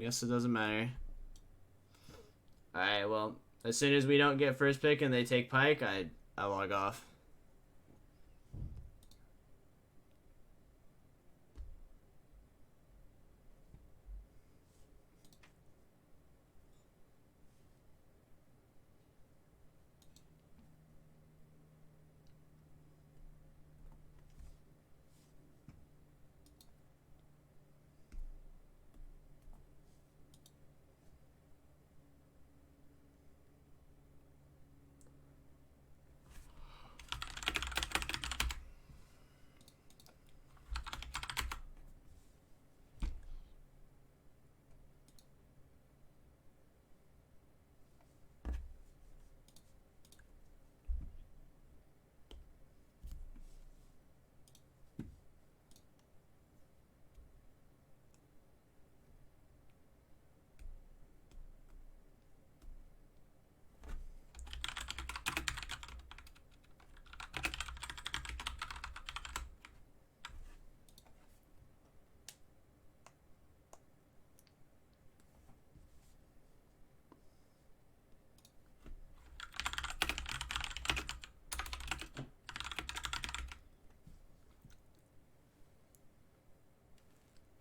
guess it doesn't matter. Alright, well, as soon as we don't get first pick and they take Pyke, I log off.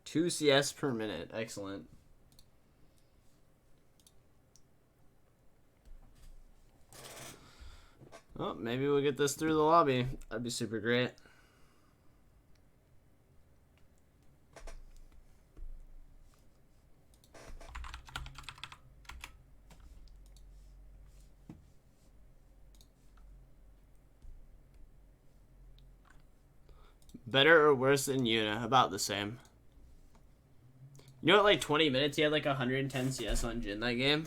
Two CS per minute. Excellent. Oh, maybe we'll get this through the lobby. That'd be super great. Better or worse than Yuna? About the same. You know, at like 20 minutes, he had like 110 CS on Jhin that game.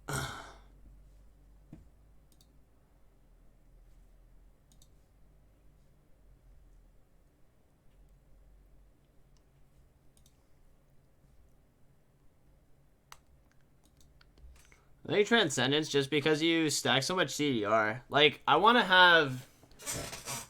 I think Transcendence, just because you stack so much CDR. Like, I want to have...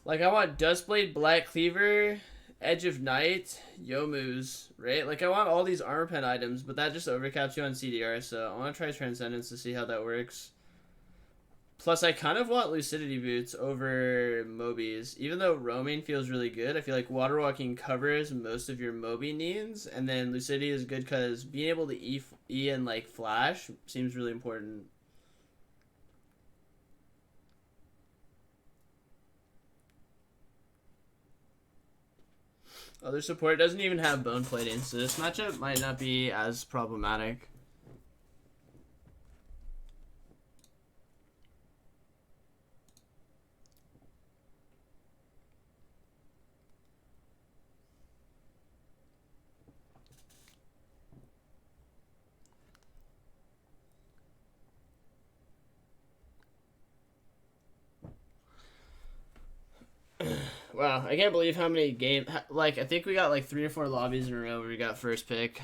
Like, I want Dustblade, Black Cleaver, Edge of Night, Yomu's, right? Like, I want all these armor pen items, but that just overcaps you on CDR, so I want to try Transcendence to see how that works. Plus, I kind of want Lucidity Boots over Mobies. Even though roaming feels really good, I feel like Water Walking covers most of your Moby needs, and then Lucidity is good because being able to E and, like, Flash seems really important. Other support doesn't even have bone plating, so this matchup might not be as problematic. Wow, I can't believe how many games... Like, I think we got like 3 or 4 lobbies in a row where we got first pick.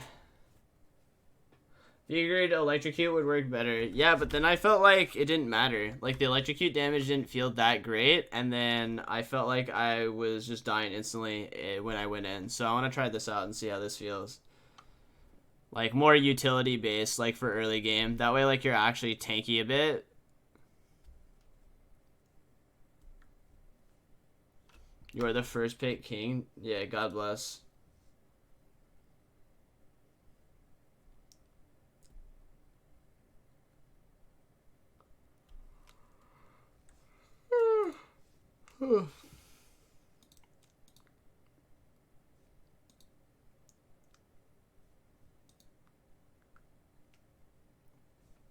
Figured Electrocute would work better. Yeah, but then I felt like it didn't matter. Like, the Electrocute damage didn't feel that great, and then I felt like I was just dying instantly when I went in. So I want to try this out and see how this feels. Like, more utility-based, like, for early game. That way, like, you're actually tanky a bit. You are the first pick king. Yeah, God bless.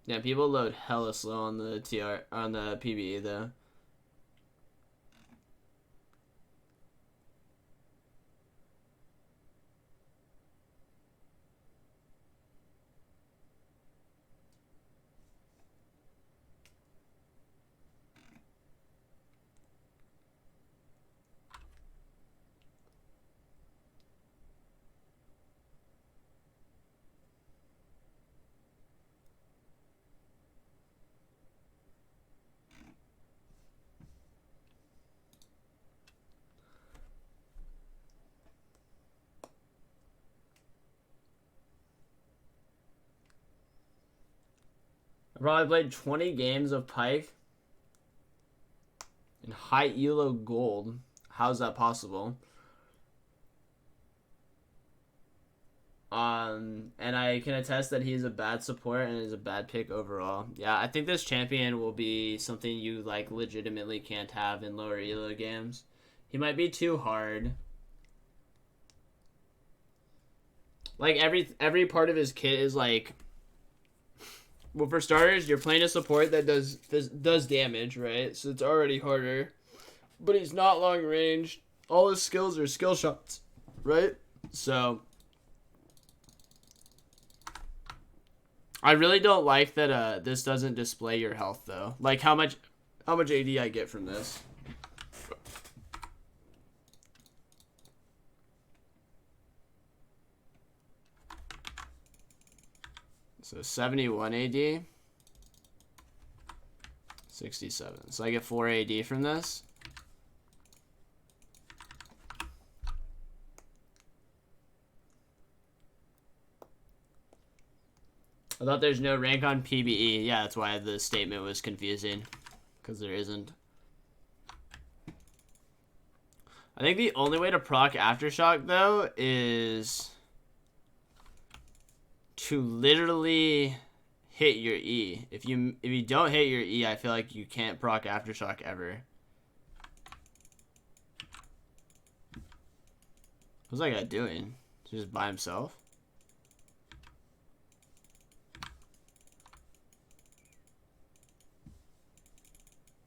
Yeah, people load hella slow on the PBE though. I probably played 20 games of Pyke in high elo gold. How's that possible? And I can attest that he's a bad support and is a bad pick overall. Yeah, I think this champion will be something you like legitimately can't have in lower elo games. He might be too hard. Like every part of his kit is like, well, for starters, you're playing a support that does damage, right? So it's already harder. But he's not long range. All his skills are skill shots, right? So I really don't like that this doesn't display your health though. Like how much AD I get from this. So 71 AD. 67. So I get 4 AD from this. I thought there's no rank on PBE. Yeah, that's why the statement was confusing. Because there isn't. I think the only way to proc Aftershock, though, is to literally hit your E. If you don't hit your E, I feel like you can't proc Aftershock ever. What's that guy doing? Just by himself?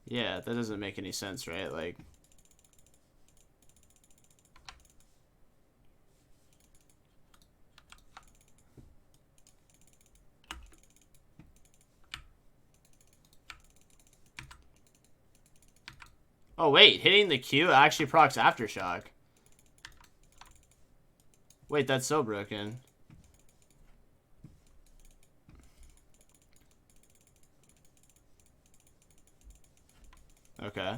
Yeah, that doesn't make any sense, right? Like, oh wait, hitting the Q actually procs Aftershock. Wait, that's so broken. Okay.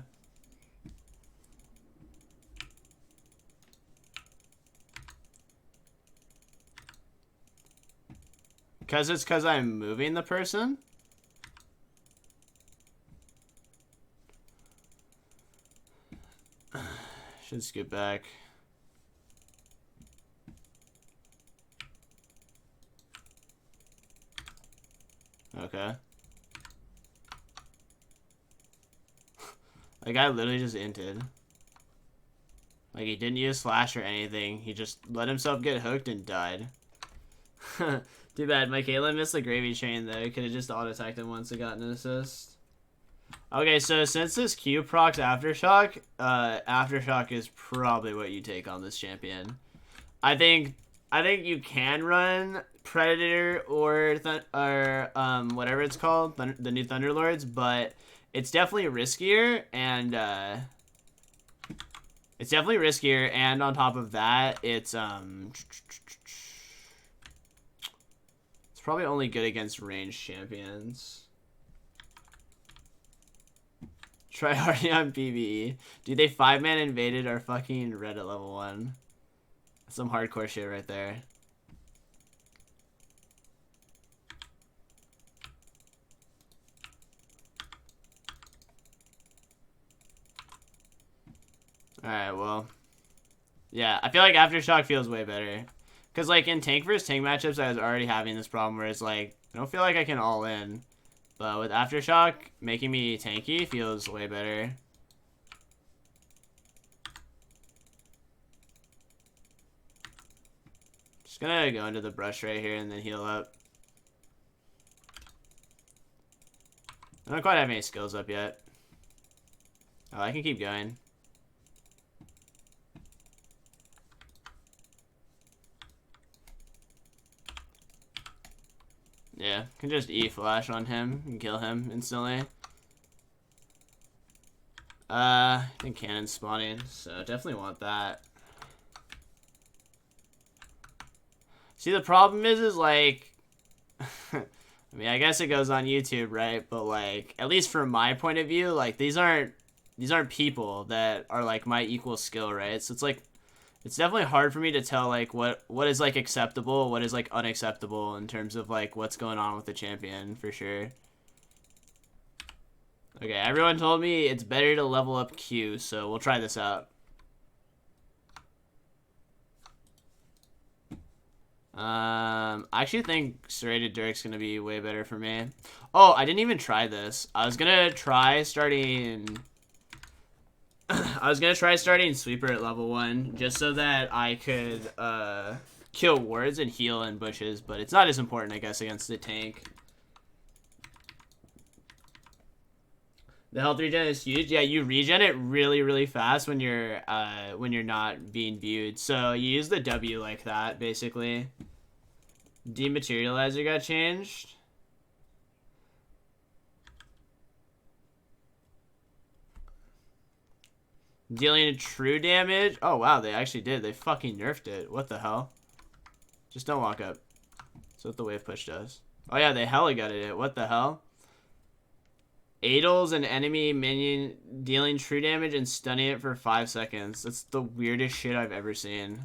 Because I'm moving the person? Should skip back. Okay. The guy literally just inted. Like, he didn't use slash or anything. He just let himself get hooked and died. Too bad. Michaela missed the gravy train, though. He could have just auto-attacked him once it got an assist. Okay, so since this Q procs Aftershock, Aftershock is probably what you take on this champion. I think you can run Predator or whatever it's called, the new Thunderlords, but it's definitely riskier, and on top of that, it's probably only good against ranged champions. Try harding on PBE. Dude, they 5-man invaded our fucking red at level 1. That's some hardcore shit right there. Alright, well. Yeah, I feel like Aftershock feels way better. Because, like, in tank versus tank matchups, I was already having this problem where it's like, I don't feel like I can all in. But with Aftershock, making me tanky feels way better. Just gonna go into the brush right here and then heal up. I don't quite have any skills up yet. Oh, I can keep going. Yeah, can just E-flash on him and kill him instantly. I think cannon's spawning, so definitely want that. See, the problem is like, I mean, I guess it goes on YouTube, right? But like, at least from my point of view, like these aren't people that are like my equal skill, right? So it's like, it's definitely hard for me to tell like what is like acceptable, what is like unacceptable in terms of like what's going on with the champion for sure. Okay, everyone told me it's better to level up Q, so we'll try this out. I actually think serrated Dirk's gonna be way better for me. Oh, I didn't even try this. I was gonna try starting Sweeper at level 1 just so that I could kill wards and heal in bushes, but it's not as important, I guess, against the tank. The health regen is huge. Yeah, you regen it really, really fast when you're not being viewed. So you use the W like that, basically. Dematerializer got changed. Dealing true damage. Oh, wow, they actually did. They fucking nerfed it. What the hell? Just don't walk up. That's what the wave push does. Oh, yeah, they hella gutted it. What the hell? Adels an enemy minion dealing true damage and stunning it for 5 seconds. That's the weirdest shit I've ever seen.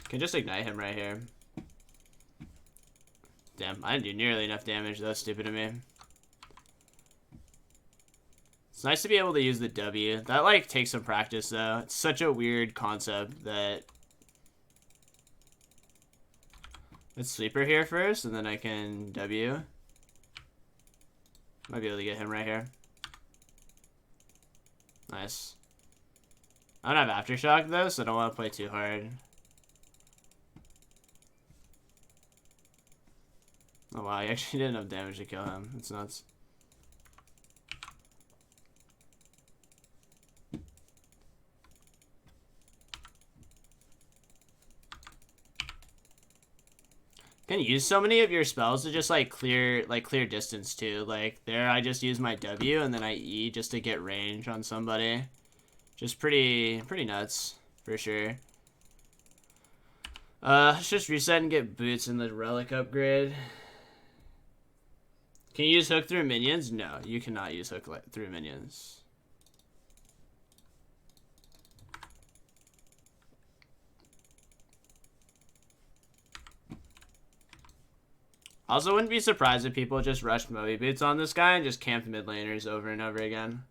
Can just ignite him right here. Damn, I didn't do nearly enough damage. That was stupid of me. It's nice to be able to use the W. That, like, takes some practice, though. It's such a weird concept that... Let's Sweeper here first, and then I can W. Might be able to get him right here. Nice. I don't have Aftershock, though, so I don't want to play too hard. Oh, wow, he actually did enough damage to kill him. That's nuts. Can use so many of your spells to just like clear distance too. Like there I just use my W and then I E just to get range on somebody. Just pretty nuts for sure. Let's just reset and get boots in the relic upgrade. Can you use hook through minions? No, you cannot use hook through minions. Also, wouldn't be surprised if people just rushed Moby Boots on this guy and just camped mid laners over and over again.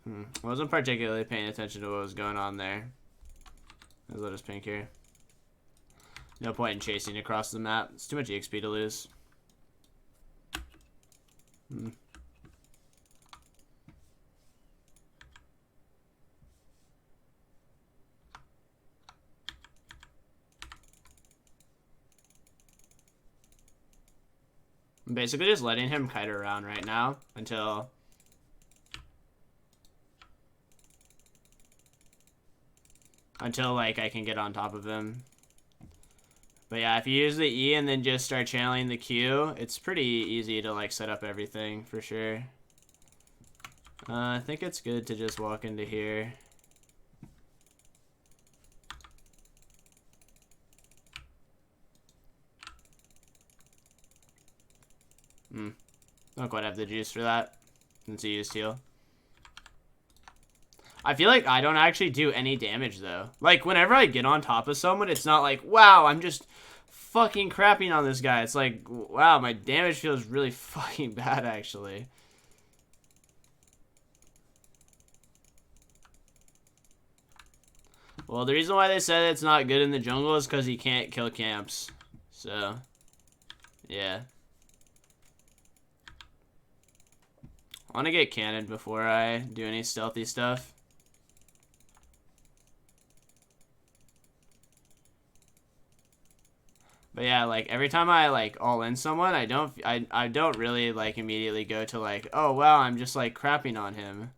I wasn't particularly paying attention to what was going on there. Let's let us pink here. No point in chasing across the map. It's too much EXP to lose. I'm basically just letting him kite around right now until like I can get on top of him. But yeah, if you use the E and then just start channeling the Q, it's pretty easy to like set up everything for sure. I think it's good to just walk into here. Don't quite have the juice for that since he used heal. I feel like I don't actually do any damage though. Like whenever I get on top of someone, it's not like, wow, I'm just fucking crapping on this guy. It's like, wow, my damage feels really fucking bad actually. Well, the reason why they said it's not good in the jungle is because he can't kill camps. So, yeah. I want to get cannoned before I do any stealthy stuff. But yeah, like every time I like all in someone, I don't really like immediately go to like, oh wow, I'm just like crapping on him.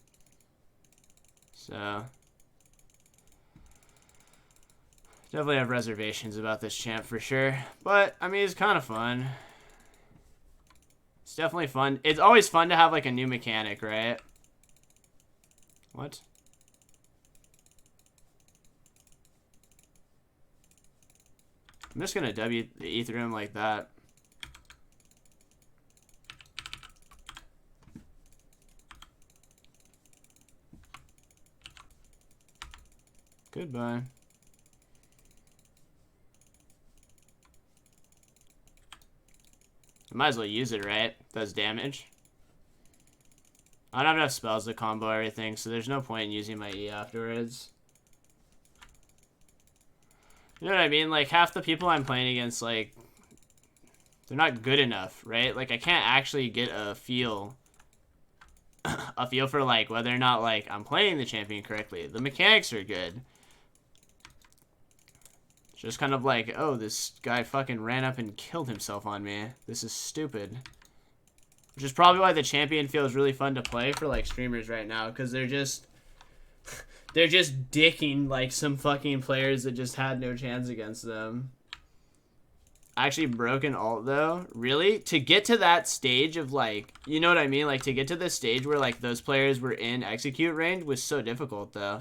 So definitely have reservations about this champ for sure. But I mean, it's kind of fun. It's definitely fun. It's always fun to have like a new mechanic, right? What? I'm just gonna W the E through him like that. Goodbye. I might as well use it, right? Does damage. I don't have enough spells to combo everything, so there's no point in using my E afterwards. You know what I mean? Like, half the people I'm playing against, like, they're not good enough, right? Like, I can't actually get a feel for, like, whether or not, like, I'm playing the champion correctly. The mechanics are good. It's just kind of like, oh, this guy fucking ran up and killed himself on me. This is stupid. Which is probably why the champion feels really fun to play for, like, streamers right now, because they're just dicking, like, some fucking players that just had no chance against them. Actually, broken ult, though? Really? To get to that stage of, like, you know what I mean? Like, to get to the stage where, like, those players were in execute range was so difficult, though.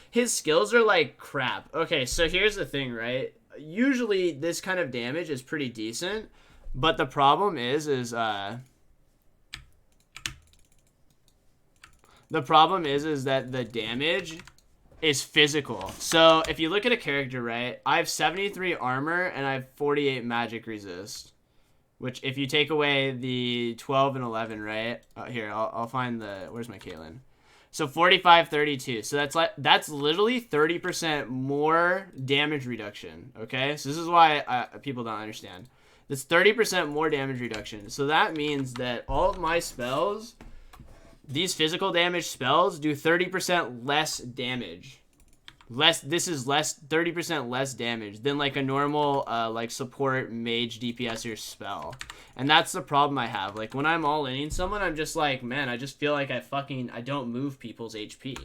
His skills are, like, crap. Okay, so here's the thing, right? Usually, this kind of damage is pretty decent, but the problem is that the damage is physical. So if you look at a character, right, I have 73 armor and I have 48 magic resist, which if you take away the 12 and 11, right, here I'll find the, where's my Caitlyn? So 45, 32. So that's literally 30% more damage reduction. Okay, so this is why people don't understand. That's 30% more damage reduction. So that means that all of my spells, these physical damage spells, do 30% less damage. This is 30% less damage than like a normal like support mage DPSer spell. And that's the problem I have. Like when I'm all inning someone, I'm just like, man, I just feel like I don't move people's HP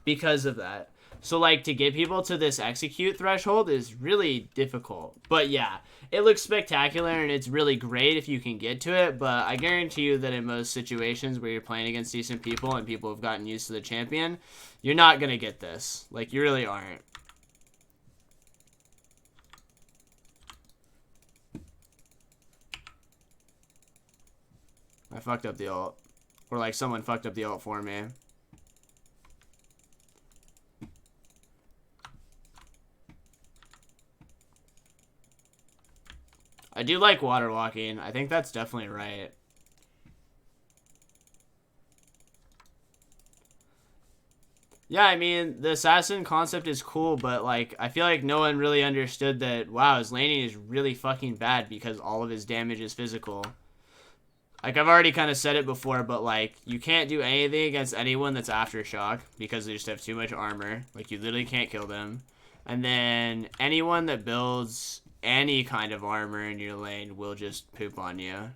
because of that. So like to get people to this execute threshold is really difficult. But yeah, it looks spectacular and it's really great if you can get to it, but I guarantee you that in most situations where you're playing against decent people and people have gotten used to the champion, you're not gonna get this. Like, you really aren't. I fucked up the ult. Or like someone fucked up the ult for me. I do like water walking. I think that's definitely right. Yeah, I mean, the assassin concept is cool, but, like, I feel like no one really understood that, wow, his laning is really fucking bad because all of his damage is physical. Like, I've already kind of said it before, but, like, you can't do anything against anyone that's Aftershock because they just have too much armor. Like, you literally can't kill them. And then anyone that builds any kind of armor in your lane will just poop on you.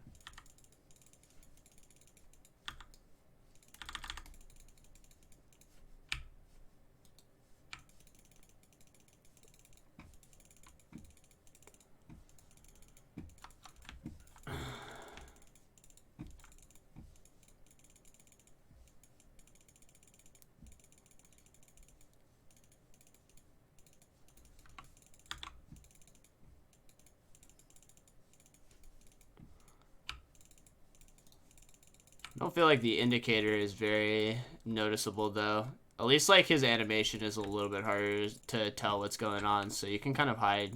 I don't feel like the indicator is very noticeable, though. At least, like, his animation is a little bit harder to tell what's going on, so you can kind of hide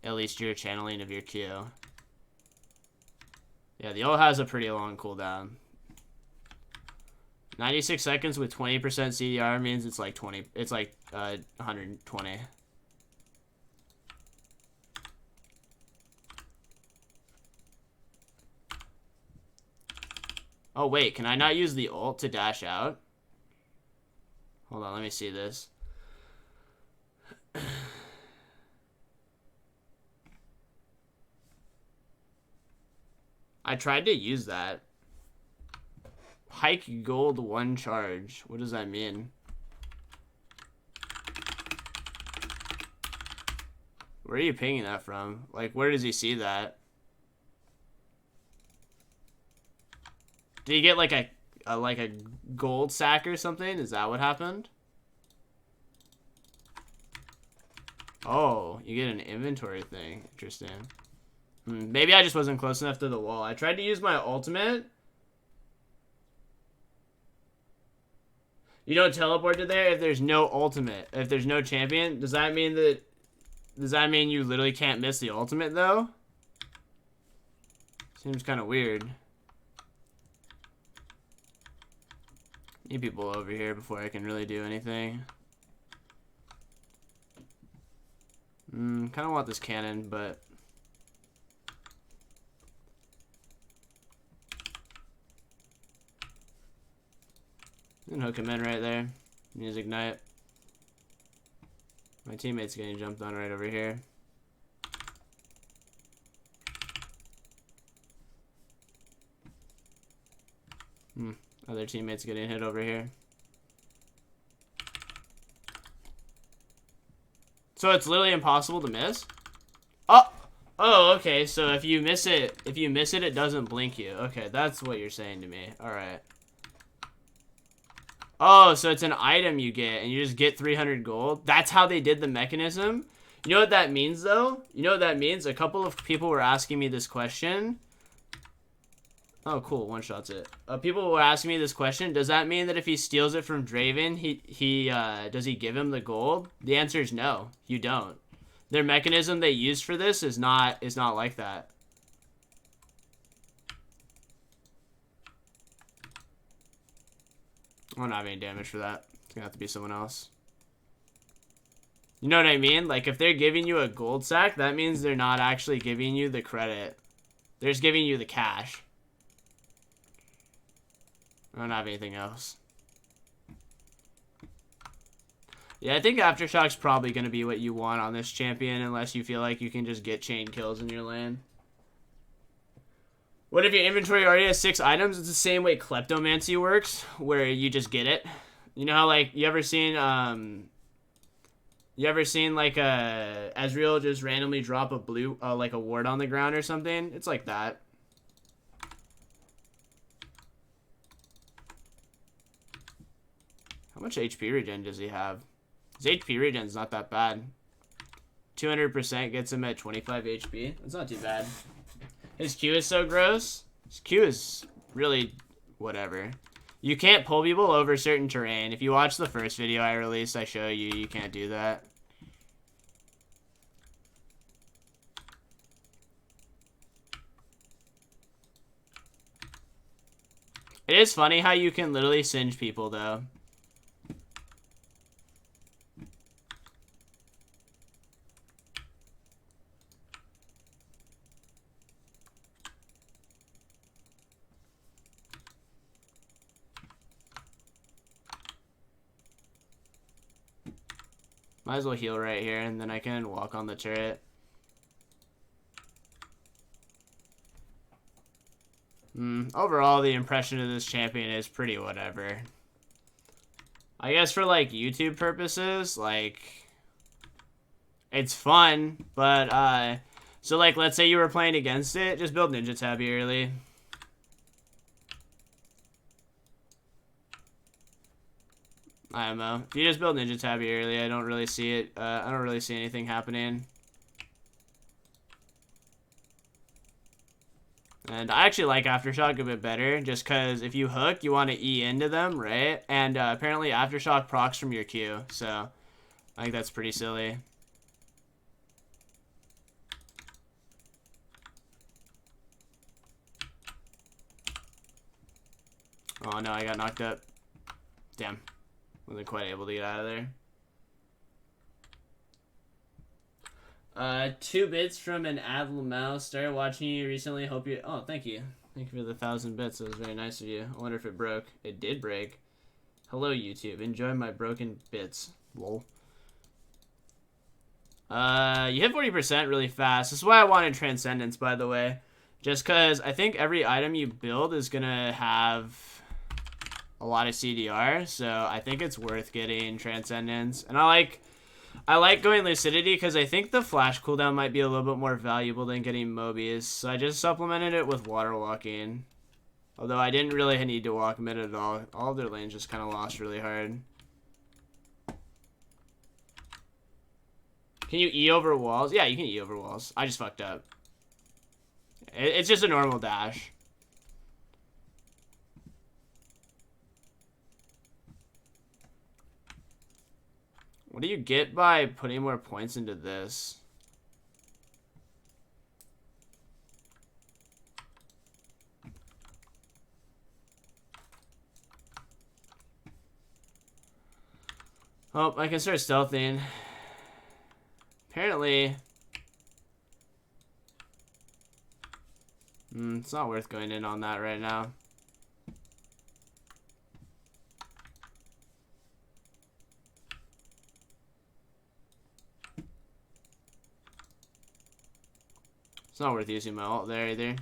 at least your channeling of your Q. Yeah, the ult has a pretty long cooldown. 96 seconds with 20% CDR means it's like 120. Oh, wait, can I not use the ult to dash out? Hold on, let me see this. I tried to use that. Pyke gold 1 charge. What does that mean? Where are you pinging that from? Like, where does he see that? Did he get like a gold sack or something? Is that what happened? Oh, you get an inventory thing. Interesting. Maybe I just wasn't close enough to the wall. I tried to use my ultimate. You don't teleport to there if there's no ultimate. If there's no champion, does that mean you literally can't miss the ultimate though? Seems kind of weird. Need people over here before I can really do anything. Kind of want this cannon, but and hook him in right there. Use ignite. My teammate's getting jumped on right over here. Other teammates getting hit over here. So it's literally impossible to miss? Oh, okay. So if you miss it, it doesn't blink you. Okay, that's what you're saying to me. All right. Oh, so it's an item you get, and you just get 300 gold. That's how they did the mechanism. You know what that means, though? You know what that means? A couple of people were asking me this question. Oh, cool. One shots it. People were asking me this question. Does that mean that if he steals it from Draven, does he give him the gold? The answer is no. You don't. Their mechanism they used for this is not like that. I don't have any damage for that. It's gonna have to be someone else. You know what I mean? Like, if they're giving you a gold sack, that means they're not actually giving you the credit. They're just giving you the cash. I don't have anything else. Yeah, I think Aftershock's probably going to be what you want on this champion, unless you feel like you can just get chain kills in your lane. What if your inventory already has 6 items? It's the same way Kleptomancy works, where you just get it. You know how, like, you ever seen like Ezreal just randomly drop a blue, like a ward on the ground or something? It's like that. How much HP regen does he have? His HP regen's not that bad. 200% gets him at 25 HP. That's not too bad. His Q is so gross. His Q is really whatever. You can't pull people over certain terrain. If you watch the first video I released, I show you, you can't do that. It is funny how you can literally singe people, though. Might as well heal right here, and then I can walk on the turret. Overall, the impression of this champion is pretty whatever. I guess for, like, YouTube purposes, like, it's fun, but, so, like, let's say you were playing against it, just build Ninja Tabby early. I don't know. If you just build Ninja Tabby early, I don't really see it. I don't really see anything happening. And I actually like Aftershock a bit better, just because if you hook, you want to E into them, right? And apparently Aftershock procs from your Q, so I think that's pretty silly. Oh no, I got knocked up. Damn. Wasn't quite able to get out of there. 2 bits from an Adlamau. Started watching you recently. Hope you... Oh, thank you. Thank you for the 1,000 bits. That was very nice of you. I wonder if it broke. It did break. Hello, YouTube. Enjoy my broken bits. Lol. You hit 40% really fast. This is why I wanted Transcendence, by the way. Just because I think every item you build is going to have a lot of CDR. So I think it's worth getting Transcendence. And I like going Lucidity because I think the flash cooldown might be a little bit more valuable than getting Mobius. So I just supplemented it with Water Walking. Although I didn't really need to walk mid at all. All of their lanes just kind of lost really hard. Can you E over walls? Yeah, you can E over walls. I just fucked up. It's just a normal dash. What do you get by putting more points into this? Oh, I can start stealthing. Apparently... it's not worth going in on that right now. It's not worth using my ult there either.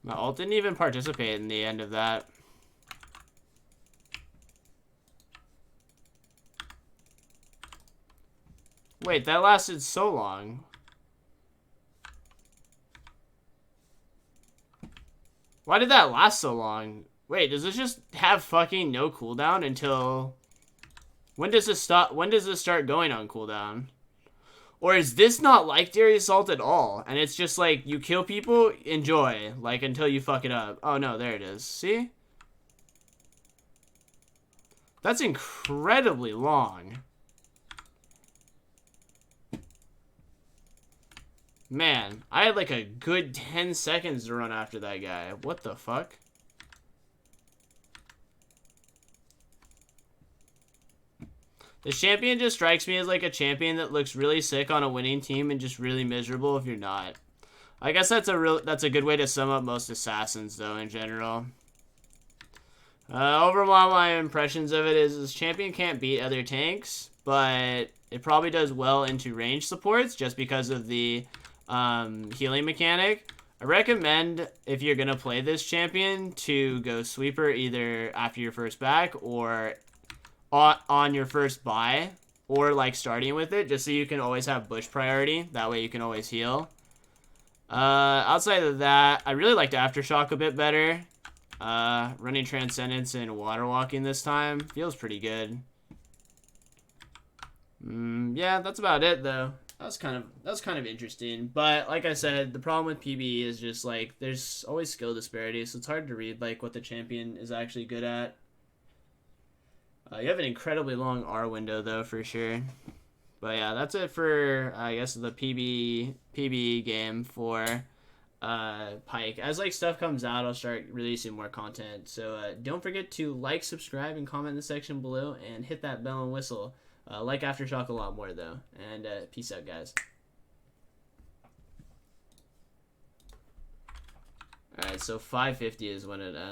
My ult didn't even participate in the end of that. Wait, that lasted so long. Why did that last so long? Wait, does this just have fucking no cooldown until... When does this stop? When does this start going on cooldown? Or is this not like Darius Ult at all? And it's just like, you kill people, enjoy. Like, until you fuck it up. Oh no, there it is. See? That's incredibly long. Man, I had like a good 10 seconds to run after that guy. What the fuck? This champion just strikes me as like a champion that looks really sick on a winning team and just really miserable if you're not. I guess that's a good way to sum up most assassins though in general. Overall, my impressions of it is this champion can't beat other tanks, but it probably does well into range supports just because of the healing mechanic. I recommend, if you're gonna play this champion, to go sweeper either after your first back or on your first buy, or like starting with it, just so you can always have bush priority. That way you can always heal. Outside of that, I really liked Aftershock a bit better. Running Transcendence and Water Walking this time feels pretty good. Yeah, that's about it though. That was kind of interesting. But like I said, the problem with PBE is just like there's always skill disparity, so it's hard to read like what the champion is actually good at. You have an incredibly long R window though, for sure. But yeah, that's it for I guess the PBE game for Pyke. As like stuff comes out, I'll start releasing more content. So don't forget to like, subscribe, and comment in the section below, and hit that bell and whistle. Like Aftershock a lot more though. And peace out, guys. Alright, so 550 is when it ends.